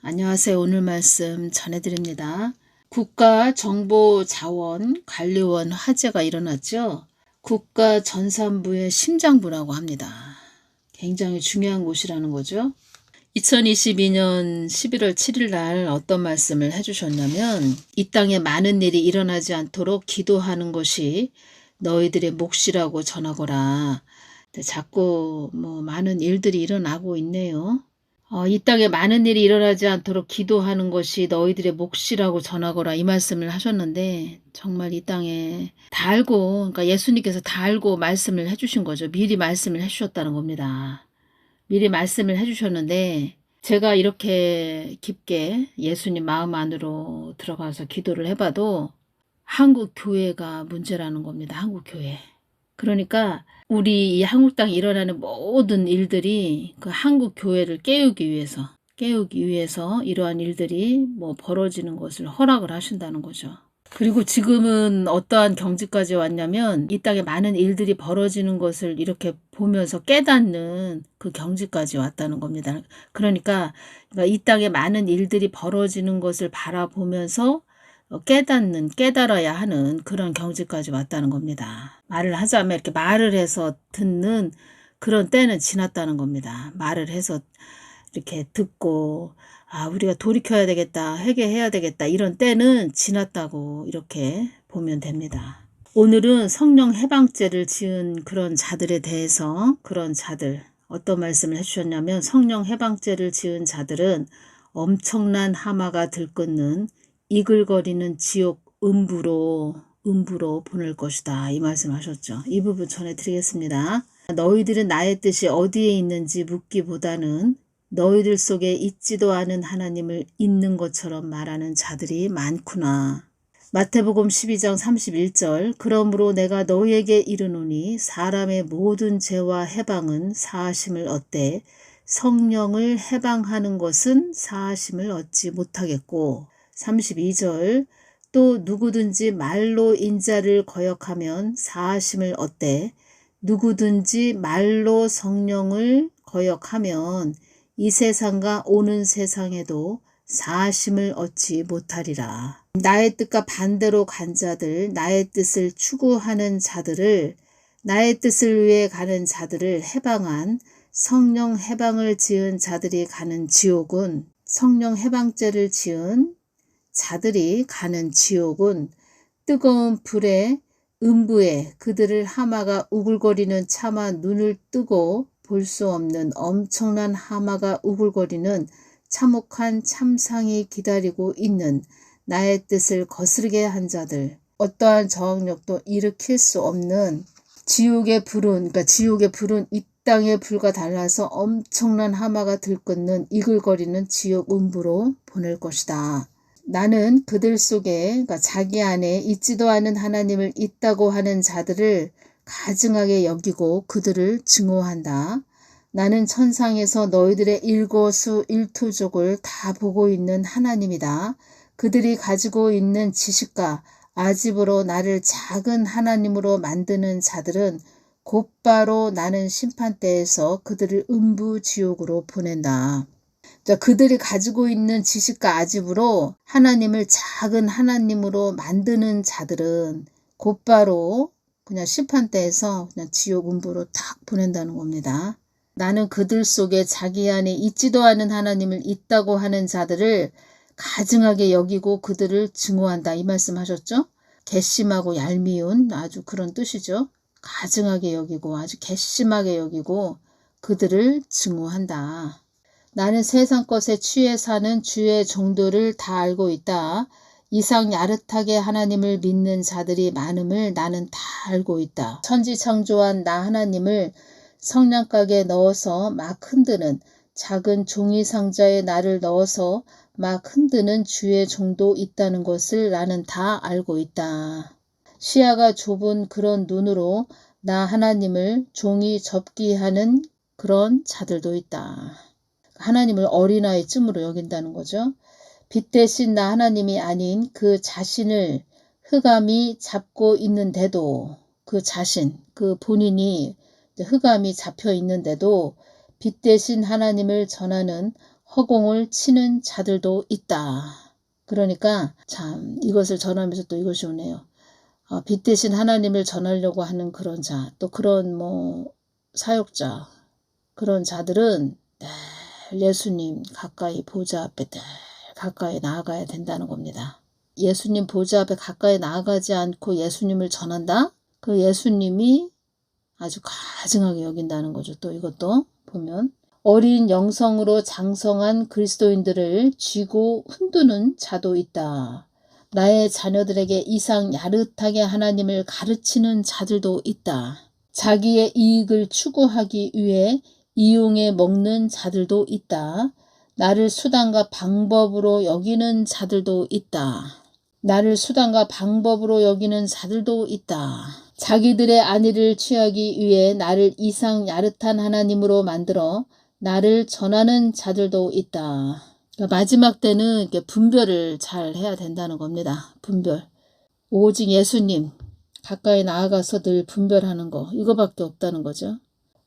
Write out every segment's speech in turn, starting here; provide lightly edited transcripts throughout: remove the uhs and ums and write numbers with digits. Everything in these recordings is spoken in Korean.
안녕하세요. 오늘 말씀 전해드립니다. 국가정보자원관리원 화재가 일어났죠. 국가전산부의 심장부라고 합니다. 굉장히 중요한 곳이라는 거죠. 2022년 11월 7일 날 어떤 말씀을 해주셨냐면, 이 땅에 많은 일이 일어나지 않도록 기도하는 것이 너희들의 몫이라고 전하거라. 자꾸 많은 일들이 일어나고 있네요. 이 땅에 많은 일이 일어나지 않도록 기도하는 것이 너희들의 몫이라고 전하거라, 이 말씀을 하셨는데, 정말 이 땅에 다 알고, 그러니까 예수님께서 다 알고 말씀을 해주신 거죠. 미리 말씀을 해주셨다는 겁니다. 미리 말씀을 해주셨는데, 제가 이렇게 깊게 예수님 마음 안으로 들어가서 기도를 해봐도 한국 교회가 문제라는 겁니다. 한국 교회. 그러니까 우리 이 한국 땅에 일어나는 모든 일들이 그 한국 교회를 깨우기 위해서 이러한 일들이 벌어지는 것을 허락을 하신다는 거죠. 그리고 지금은 어떠한 경지까지 왔냐면, 이 땅에 많은 일들이 벌어지는 것을 이렇게 보면서 깨닫는 그 경지까지 왔다는 겁니다. 그러니까 이 땅에 많은 일들이 벌어지는 것을 바라보면서 깨달아야 하는 그런 경지까지 왔다는 겁니다. 말을 하자면 이렇게 말을 해서 듣는 그런 때는 지났다는 겁니다. 말을 해서 이렇게 듣고 우리가 돌이켜야 되겠다, 회개해야 되겠다, 이런 때는 지났다고 이렇게 보면 됩니다. 오늘은 성령 해방죄를 지은 그런 자들에 대해서, 그런 자들 어떤 말씀을 해주셨냐면, 성령 해방죄를 지은 자들은 엄청난 하마가 들끓는 이글거리는 지옥 음부로 보낼 것이다, 이 말씀하셨죠. 이 부분 전해드리겠습니다. 너희들은 나의 뜻이 어디에 있는지 묻기보다는 너희들 속에 있지도 않은 하나님을 있는 것처럼 말하는 자들이 많구나. 마태복음 12장 31절, 그러므로 내가 너희에게 이르노니 사람의 모든 죄와 해방은 사하심을 얻되 성령을 해방하는 것은 사하심을 얻지 못하겠고, 32절, 또 누구든지 말로 인자를 거역하면 사하심을 얻되 누구든지 말로 성령을 거역하면 이 세상과 오는 세상에도 사하심을 얻지 못하리라. 나의 뜻과 반대로 간 자들, 나의 뜻을 추구하는 자들을, 나의 뜻을 위해 가는 자들을 해방한 성령 해방을 지은 자들이 가는 지옥은, 성령 해방죄를 지은 자들이 가는 지옥은 뜨거운 불에 음부에 그들을 하마가 우글거리는 차마 눈을 뜨고 볼 수 없는 엄청난 하마가 우글거리는 참혹한 참상이 기다리고 있는, 나의 뜻을 거스르게 한 자들, 어떠한 저항력도 일으킬 수 없는 지옥의 불은, 이 땅의 불과 달라서 엄청난 하마가 들끓는 이글거리는 지옥 음부로 보낼 것이다. 나는 그들 속에, 자기 안에 있지도 않은 하나님을 있다고 하는 자들을 가증하게 여기고 그들을 증오한다. 나는 천상에서 너희들의 일거수일투족을 다 보고 있는 하나님이다. 그들이 가지고 있는 지식과 아집으로 나를 작은 하나님으로 만드는 자들은 곧바로 나는 심판대에서 그들을 음부 지옥으로 보낸다. 그들이 가지고 있는 지식과 아집으로 하나님을 작은 하나님으로 만드는 자들은 곧바로 그냥 심판대에서 그냥 지옥 음부로 탁 보낸다는 겁니다. 나는 그들 속에 자기 안에 있지도 않은 하나님을 있다고 하는 자들을 가증하게 여기고 그들을 증오한다, 이 말씀하셨죠. 괘씸하고 얄미운 아주 그런 뜻이죠. 가증하게 여기고 아주 괘씸하게 여기고 그들을 증오한다. 나는 세상 것에 취해 사는 주의 종들을 다 알고 있다. 이상 야릇하게 하나님을 믿는 자들이 많음을 나는 다 알고 있다. 천지창조한 나 하나님을 성냥가게에 넣어서 막 흔드는, 작은 종이 상자에 나를 넣어서 막 흔드는 주의 종도 있다는 것을 나는 다 알고 있다. 시야가 좁은 그런 눈으로 나 하나님을 종이 접기 하는 그런 자들도 있다. 하나님을 어린아이쯤으로 여긴다는 거죠. 빛 대신 나 하나님이 아닌 그 자신을 흑암이 잡고 있는데도, 그 자신, 그 본인이 흑암이 잡혀 있는데도 빛 대신 하나님을 전하는 허공을 치는 자들도 있다. 그러니까 참 이것을 전하면서 또 이것이 오네요. 빛 대신 하나님을 전하려고 하는 그런 자, 또 그런 사역자, 그런 자들은 늘 예수님 가까이 보좌 앞에 늘 가까이 나아가야 된다는 겁니다. 예수님 보좌 앞에 가까이 나아가지 않고 예수님을 전한다? 그 예수님이 아주 가증하게 여긴다는 거죠. 또 이것도 보면 어린 영성으로 장성한 그리스도인들을 쥐고 흔드는 자도 있다. 나의 자녀들에게 이상 야릇하게 하나님을 가르치는 자들도 있다. 자기의 이익을 추구하기 위해 이용해 먹는 자들도 있다. 나를 수단과 방법으로 여기는 자들도 있다. 나를 수단과 방법으로 여기는 자들도 있다. 자기들의 안위를 취하기 위해 나를 이상 야릇한 하나님으로 만들어 나를 전하는 자들도 있다. 그러니까 마지막 때는 이렇게 분별을 잘 해야 된다는 겁니다. 분별. 오직 예수님 가까이 나아가서 늘 분별하는 거, 이거밖에 없다는 거죠.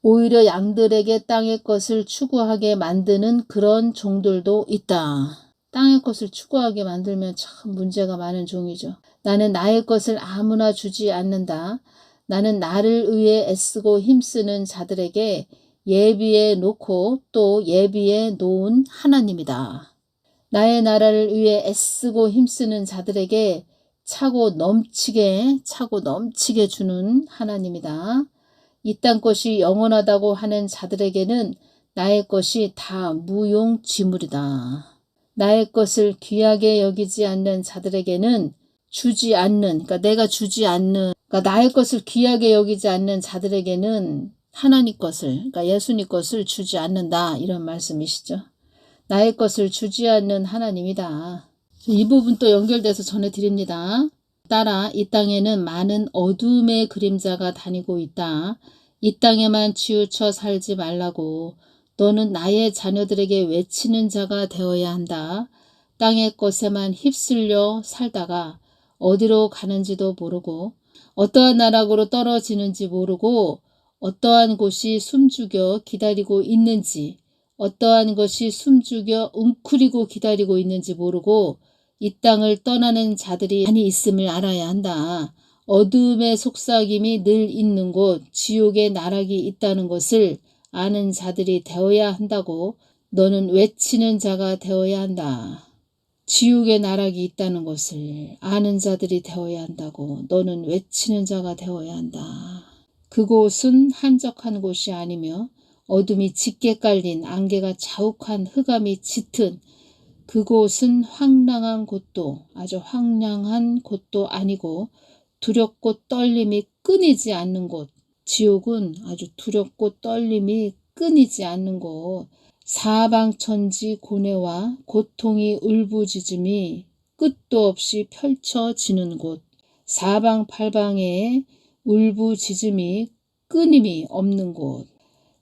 오히려 양들에게 땅의 것을 추구하게 만드는 그런 종들도 있다. 땅의 것을 추구하게 만들면 참 문제가 많은 종이죠. 나는 나의 것을 아무나 주지 않는다. 나는 나를 위해 애쓰고 힘쓰는 자들에게 예비해 놓고 또 예비해 놓은 하나님이다. 나의 나라를 위해 애쓰고 힘쓰는 자들에게 차고 넘치게 주는 하나님이다. 이 땅 것이 영원하다고 하는 자들에게는 나의 것이 다 무용지물이다. 나의 것을 귀하게 여기지 않는 자들에게는 주지 않는, 그러니까 내가 주지 않는, 그러니까 나의 것을 귀하게 여기지 않는 자들에게는 하나님 것을, 그러니까 예수님 것을 주지 않는다, 이런 말씀이시죠. 나의 것을 주지 않는 하나님이다. 이 부분 또 연결돼서 전해드립니다. 따라 이 땅에는 많은 어둠의 그림자가 다니고 있다. 이 땅에만 치우쳐 살지 말라고. 너는 나의 자녀들에게 외치는 자가 되어야 한다. 땅의 것에만 휩쓸려 살다가 어디로 가는지도 모르고 어떠한 나락으로 떨어지는지 모르고 어떠한 곳이 숨죽여 기다리고 있는지 어떠한 것이 숨죽여 웅크리고 기다리고 있는지 모르고 이 땅을 떠나는 자들이 많이 있음을 알아야 한다. 어둠의 속삭임이 늘 있는 곳, 지옥의 나락이 있다는 것을 아는 자들이 되어야 한다고. 너는 외치는 자가 되어야 한다. 지옥의 나락이 있다는 것을 아는 자들이 되어야 한다고. 너는 외치는 자가 되어야 한다. 그곳은 한적한 곳이 아니며 어둠이 짙게 깔린 안개가 자욱한 흑암이 짙은 그곳은 황량한 곳도 아주 황량한 곳도 아니고 두렵고 떨림이 끊이지 않는 곳. 지옥은 아주 두렵고 떨림이 끊이지 않는 곳. 사방천지 고뇌와 고통이 울부짖음이 끝도 없이 펼쳐지는 곳. 사방팔방에 울부짖음이 끊임이 없는 곳.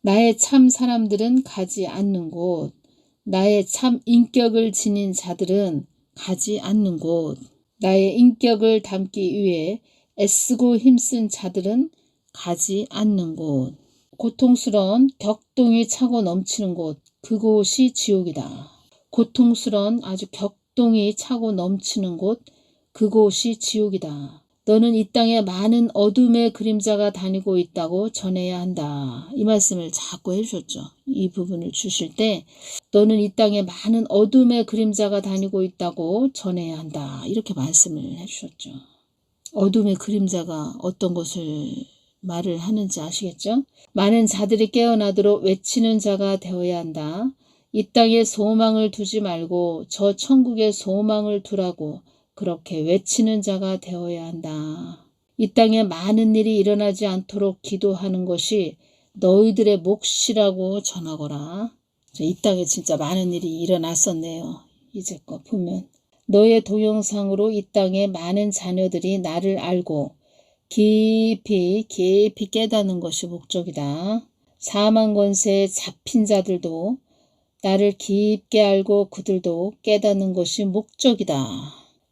나의 참 사람들은 가지 않는 곳. 나의 참 인격을 지닌 자들은 가지 않는 곳. 나의 인격을 담기 위해 애쓰고 힘쓴 자들은 가지 않는 곳. 고통스러운 격동이 차고 넘치는 곳. 그곳이 지옥이다. 고통스러운 아주 격동이 차고 넘치는 곳. 그곳이 지옥이다. 너는 이 땅에 많은 어둠의 그림자가 다니고 있다고 전해야 한다. 이 말씀을 자꾸 해주셨죠. 이 부분을 주실 때 너는 이 땅에 많은 어둠의 그림자가 다니고 있다고 전해야 한다. 이렇게 말씀을 해주셨죠. 어둠의 그림자가 어떤 것을 말을 하는지 아시겠죠? 많은 자들이 깨어나도록 외치는 자가 되어야 한다. 이 땅에 소망을 두지 말고 저 천국에 소망을 두라고 그렇게 외치는 자가 되어야 한다. 이 땅에 많은 일이 일어나지 않도록 기도하는 것이 너희들의 몫이라고 전하거라. 이 땅에 진짜 많은 일이 일어났었네요. 이제껏 보면. 너의 동영상으로 이 땅에 많은 자녀들이 나를 알고 깊이 깨닫는 것이 목적이다. 사망 권세에 잡힌 자들도 나를 깊게 알고 그들도 깨닫는 것이 목적이다.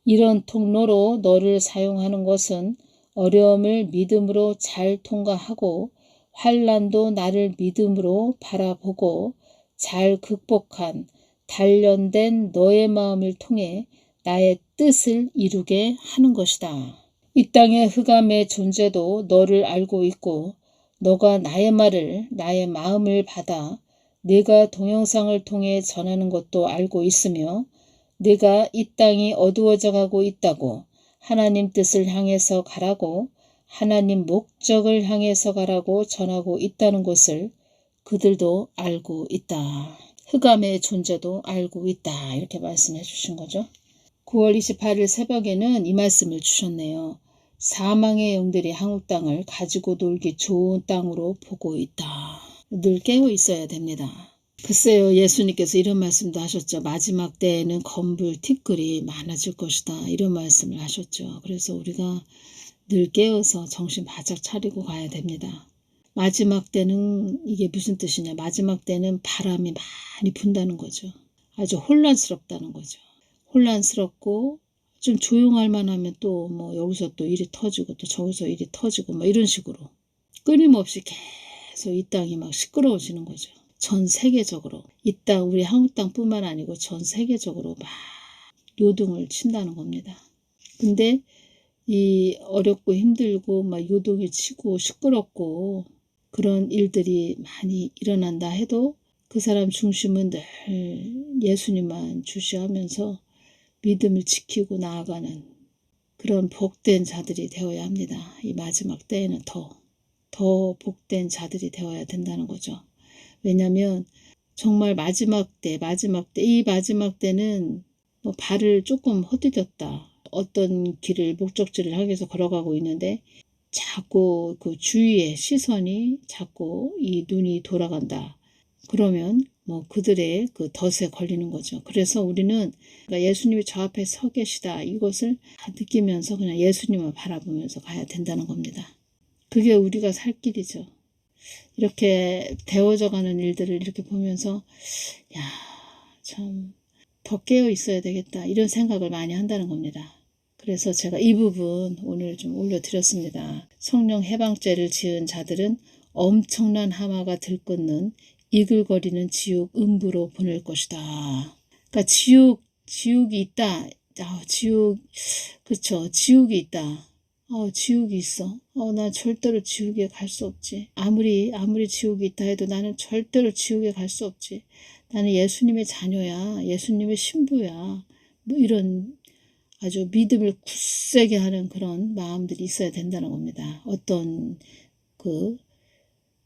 이런 통로로 너를 사용하는 것은 어려움을 믿음으로 잘 통과하고 환난도 나를 믿음으로 바라보고 잘 극복한 단련된 너의 마음을 통해 나의 뜻을 이루게 하는 것이다. 이 땅의 흑암의 존재도 너를 알고 있고 너가 나의 말을, 나의 마음을 받아 내가 동영상을 통해 전하는 것도 알고 있으며 내가 이 땅이 어두워져 가고 있다고, 하나님 뜻을 향해서 가라고, 하나님 목적을 향해서 가라고 전하고 있다는 것을 그들도 알고 있다. 흑암의 존재도 알고 있다. 이렇게 말씀해 주신 거죠. 9월 28일 새벽에는 이 말씀을 주셨네요. 사망의 영들이 한국 땅을 가지고 놀기 좋은 땅으로 보고 있다. 늘 깨어 있어야 됩니다. 글쎄요, 예수님께서 이런 말씀도 하셨죠. 마지막 때에는 검불 티끌이 많아질 것이다. 이런 말씀을 하셨죠. 그래서 우리가 늘 깨어서 정신 바짝 차리고 가야 됩니다. 마지막 때는 이게 무슨 뜻이냐. 마지막 때는 바람이 많이 분다는 거죠. 아주 혼란스럽다는 거죠. 혼란스럽고 좀 조용할 만하면 또 뭐 여기서 또 일이 터지고 또 저기서 일이 터지고 뭐 이런 식으로 끊임없이 계속 이 땅이 막 시끄러워지는 거죠. 전 세계적으로 이 땅, 우리 한국 땅뿐만 아니고 전 세계적으로 막 요동을 친다는 겁니다. 근데 이 어렵고 힘들고 막 요동이 치고 시끄럽고 그런 일들이 많이 일어난다 해도 그 사람 중심은 늘 예수님만 주시하면서 믿음을 지키고 나아가는 그런 복된 자들이 되어야 합니다. 이 마지막 때에는 더 복된 자들이 되어야 된다는 거죠. 왜냐하면 정말 마지막 때, 이 마지막 때는 뭐 발을 조금 헛디뎠다. 어떤 길을 목적지를 향해서 걸어가고 있는데 자꾸 그 주위의 시선이 자꾸 이 눈이 돌아간다. 그러면 뭐 그들의 그 덫에 걸리는 거죠. 그래서 우리는 예수님이 저 앞에 서 계시다. 이것을 느끼면서 그냥 예수님을 바라보면서 가야 된다는 겁니다. 그게 우리가 살 길이죠. 이렇게 데워져 가는 일들을 이렇게 보면서 야, 참 더 깨어 있어야 되겠다. 이런 생각을 많이 한다는 겁니다. 그래서 제가 이 부분 오늘 좀 올려드렸습니다. 성령 해방죄를 지은 자들은 엄청난 하마가 들끓는 이글거리는 지옥 음부로 보낼 것이다. 그러니까 지옥이 있다. 그렇죠. 지옥이 있다. 지옥이 있어. 난 절대로 지옥에 갈 수 없지. 아무리 지옥이 있다 해도 나는 절대로 지옥에 갈 수 없지. 나는 예수님의 자녀야. 예수님의 신부야. 뭐 이런 아주 믿음을 굳세게 하는 그런 마음들이 있어야 된다는 겁니다. 어떤 그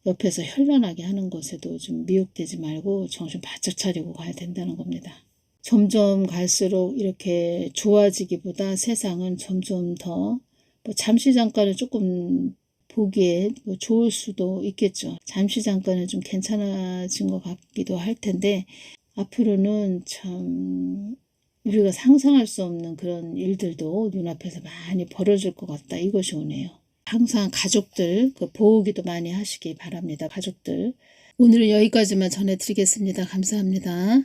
옆에서 현란하게 하는 것에도 좀 미혹되지 말고 정신 바짝 차리고 가야 된다는 겁니다. 점점 갈수록 이렇게 좋아지기보다 세상은 점점 더 뭐 잠시 잠깐은 조금 보기에 뭐 좋을 수도 있겠죠. 잠시 잠깐은 좀 괜찮아진 것 같기도 할 텐데 앞으로는 참 우리가 상상할 수 없는 그런 일들도 눈앞에서 많이 벌어질 것 같다. 이것이 오네요. 항상 가족들 보호기도 많이 하시기 바랍니다. 가족들. 오늘은 여기까지만 전해드리겠습니다. 감사합니다.